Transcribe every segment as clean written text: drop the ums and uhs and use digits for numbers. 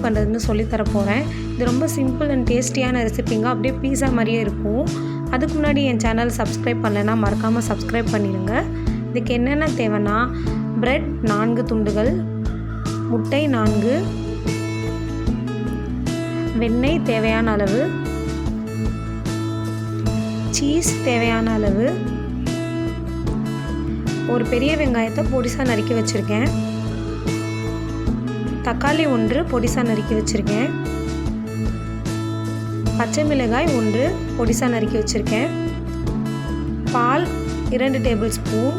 பண்ணுறதுன்னு சொல்லித்தர போகிறேன். இது ரொம்ப சிம்பிள் அண்ட் டேஸ்டியான ரெசிபிங்க. அப்படியே பீஸா மாதிரியே இருக்கும். அதுக்கு முன்னாடி என் சேனல் சப்ஸ்கிரைப் பண்ணலைன்னா மறக்காமல் சப்ஸ்கிரைப் பண்ணிடுங்க. இதுக்கு என்னென்ன தேவைன்னா, பிரெட் 4 துண்டுகள், முட்டை 4, வெண்ணெய் தேவையான அளவு, சீஸ் தேவையான அளவு, ஒரு பெரிய வெங்காயத்தை பொடிசாக நறுக்கி வச்சுருக்கேன், தக்காளி 1 பொடிசாக நறுக்கி வச்சுருக்கேன், பச்சை மிளகாய் 1 பொடிசாக நறுக்கி வச்சுருக்கேன், பால் 2 டேபிள் ஸ்பூன்,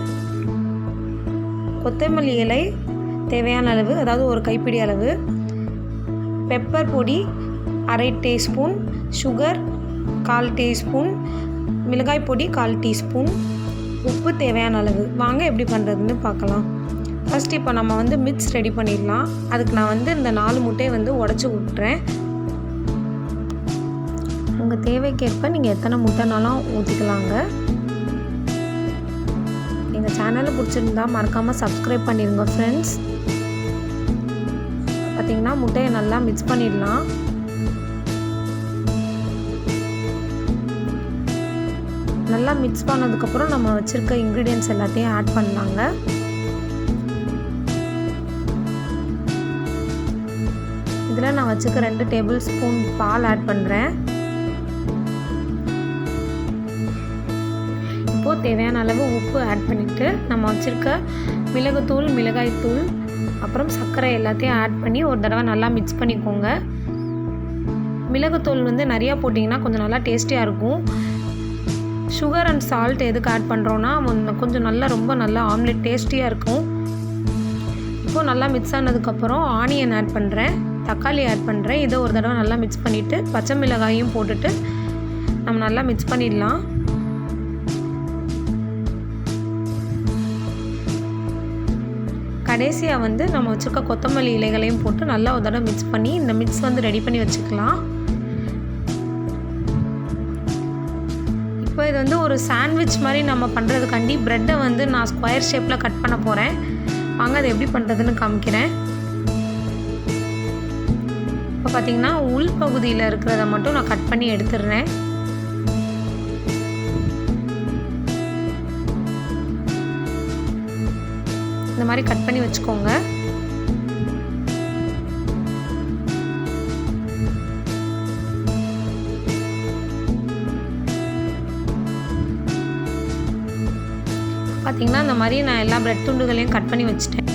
கொத்தமல்லி இலை தேவையான அளவு, அதாவது ஒரு கைப்பிடி அளவு, பெப்பர் பொடி 1/2 டீஸ்பூன், சுகர் 1/4 டீஸ்பூன், மிளகாய் பொடி 1/4 டீஸ்பூன், உப்பு தேவையான அளவு. வாங்க எப்படி பண்ணுறதுன்னு பார்க்கலாம். ஃபஸ்ட் இப்போ நம்ம மிக்ஸ் ரெடி பண்ணிடலாம். அதுக்கு நான் இந்த 4 முட்டையை உடச்சி விட்டுறேன். உங்கள் தேவைக்கேற்ப நீங்கள் எத்தனை முட்டைனாலும் ஊற்றிக்கலாங்க. எங்கள் சேனலை பிடிச்சிருந்தா மறக்காமல் சப்ஸ்கிரைப் பண்ணிடுங்க ஃப்ரெண்ட்ஸ். பார்த்திங்கன்னா முட்டையை நல்லா மிக்ஸ் பண்ணிடலாம். நல்லா மிக்ஸ் பண்ணதுக்கப்புறம் நம்ம வச்சுருக்க இன்க்ரீடியன்ட்ஸ் எல்லாத்தையும் ஆட் பண்ணலாங்க. இதில் நான் வச்சுக்க 2 டேபிள் ஸ்பூன் பால் ஆட் பண்ணுறேன். இப்போது தேவையான அளவு உப்பு ஆட் பண்ணிவிட்டு நம்ம வச்சுருக்க மிளகுத்தூள், மிளகாய்த்தூள், அப்புறம் சர்க்கரை எல்லாத்தையும் ஆட் பண்ணி ஒரு தடவை நல்லா மிக்ஸ் பண்ணிக்கோங்க. மிளகுத்தூள் நிறையா போட்டிங்கன்னா கொஞ்சம் நல்லா டேஸ்டியாக இருக்கும். சுகர் அண்ட் சால்ட் எதுக்கு ஆட் பண்ணுறோன்னா கொஞ்சம் ரொம்ப நல்லா ஆம்லெட் டேஸ்டியாக இருக்கும். இப்போது நல்லா மிக்ஸ் ஆனதுக்கப்புறம் ஆனியன் ஆட் பண்ணுறேன், தக்காளி ஆட் பண்ணுறேன். இதை ஒரு தடவை நல்லா மிக்ஸ் பண்ணிவிட்டு பச்சை மிளகாயும் போட்டுட்டு நம்ம நல்லா மிக்ஸ் பண்ணிடலாம். கடைசியாக நம்ம வச்சுருக்க கொத்தமல்லி இலைகளையும் போட்டு நல்லா ஒரு தடவை மிக்ஸ் பண்ணி இந்த மிக்ஸ் ரெடி பண்ணி வச்சுக்கலாம். இப்போ இது ஒரு சாண்ட்விச் மாதிரி நம்ம பண்ணுறதுக்காண்டி ப்ரெட்டை நான் ஸ்கொயர் ஷேப்பில் கட் பண்ண போகிறேன். வாங்க அது எப்படி பண்ணுறதுன்னு காமிக்கிறேன். இப்போ பார்த்திங்கன்னா உள் பகுதியில் இருக்கிறத மட்டும் நான் கட் பண்ணி எடுத்துடுறேன். இந்த மாதிரி கட் பண்ணி வச்சுக்கோங்க. பார்த்திங்கன்னா இந்த மாதிரி நான் எல்லா ப்ரெட் துண்டுகளையும் கட் பண்ணி வச்சுட்டேன்.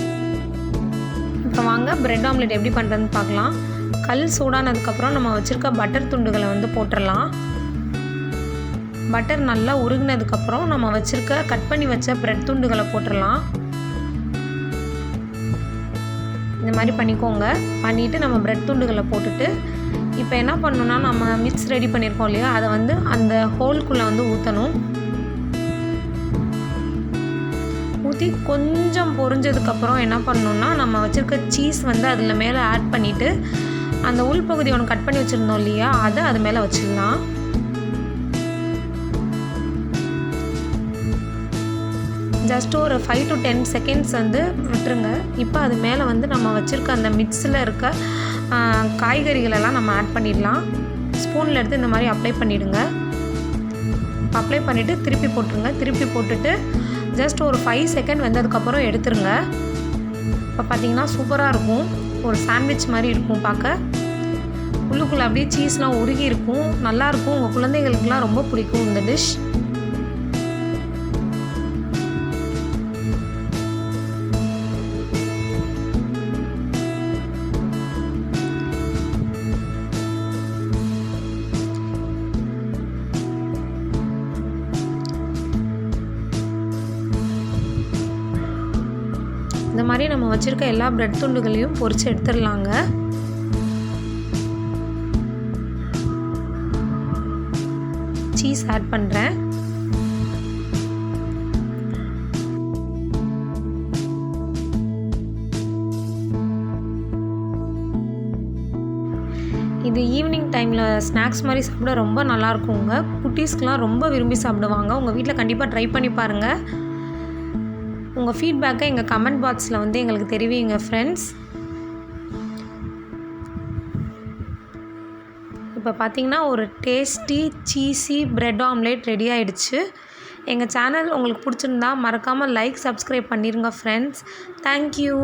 இப்போ வாங்க ப்ரெட் ஆம்லெட் எப்படி பண்ணுறதுன்னு பார்க்கலாம். கல் சூடானதுக்கப்புறம் நம்ம வச்சுருக்க பட்டர் துண்டுகளை போட்டுடலாம். பட்டர் நல்லா உருகினதுக்கப்புறம் நம்ம வச்சுருக்க கட் பண்ணி வச்ச ப்ரெட் துண்டுகளை போட்டுடலாம். இந்த மாதிரி பண்ணிக்கோங்க. பண்ணிவிட்டு நம்ம ப்ரெட் துண்டுகளை போட்டுட்டு இப்போ என்ன பண்ணணுன்னா, நம்ம மிக்ஸ் ரெடி பண்ணியிருக்கோம் இல்லையா, அதை அந்த ஹோல்குள்ளே ஊற்றணும். ஊற்றி கொஞ்சம் பொரிஞ்சதுக்கப்புறம் என்ன பண்ணணுன்னா, நம்ம வச்சுருக்க சீஸ் அதில் மேலே ஆட் பண்ணிவிட்டு அந்த உள்பகுதி ஒன்று கட் பண்ணி வச்சுருந்தோம் இல்லையா, அதை அது மேலே வச்சிடலாம். ஜஸ்ட் ஒரு 5 to 10 செகண்ட்ஸ் விட்டுருங்க. இப்போ அது மேலே நம்ம வச்சுருக்க அந்த மிக்ஸில் இருக்க காய்கறிகளெல்லாம் நம்ம ஆட் பண்ணிடலாம். ஸ்பூனில் எடுத்து இந்த மாதிரி அப்ளை பண்ணிவிடுங்க. அப்ளை பண்ணிவிட்டு திருப்பி போட்டுருங்க. திருப்பி போட்டுட்டு ஜஸ்ட் ஒரு 5 செகண்ட் வெந்ததுக்கப்புறம் எடுத்துருங்க. இப்போ பார்த்திங்கன்னா சூப்பராக இருக்கும். ஒரு சாண்ட்விச் மாதிரி இருக்கும் பார்க்க. உள்ளுக்குள்ளே அப்படியே சீஸ்லாம் உருகி இருக்கும். நல்லாயிருக்கும். உங்கள் குழந்தைகளுக்கெலாம் ரொம்ப பிடிக்கும் இந்த டிஷ். இந்த மாதிரி நம்ம வச்சுருக்க எல்லா ப்ரெட் துண்டுகளையும் பொரித்து எடுத்துடலாங்க. சீஸ் ஆட் பண்ணுறேன். இது ஈவினிங் டைமில் ஸ்நாக்ஸ் மாதிரி சாப்பிட ரொம்ப நல்லாயிருக்குங்க. குட்டீஸ்க்கெலாம் ரொம்ப விரும்பி சாப்பிடுவாங்க. உங்கள் வீட்டில் கண்டிப்பாக ட்ரை பண்ணி பாருங்கள். உங்கள் ஃபீட்பேக்கை எங்கள் கமெண்ட் பாக்ஸில் எங்களுக்கு தெரிவிங்க ஃப்ரெண்ட்ஸ். இப்போ பார்த்திங்கன்னா ஒரு tasty cheesy bread omelette ready ஆகிடுச்சு. எங்கள் சேனல் உங்களுக்கு பிடிச்சிருந்தா மறக்காமல் லைக் சப்ஸ்கிரைப் பண்ணிடுங்க ஃப்ரெண்ட்ஸ். தேங்க்யூ.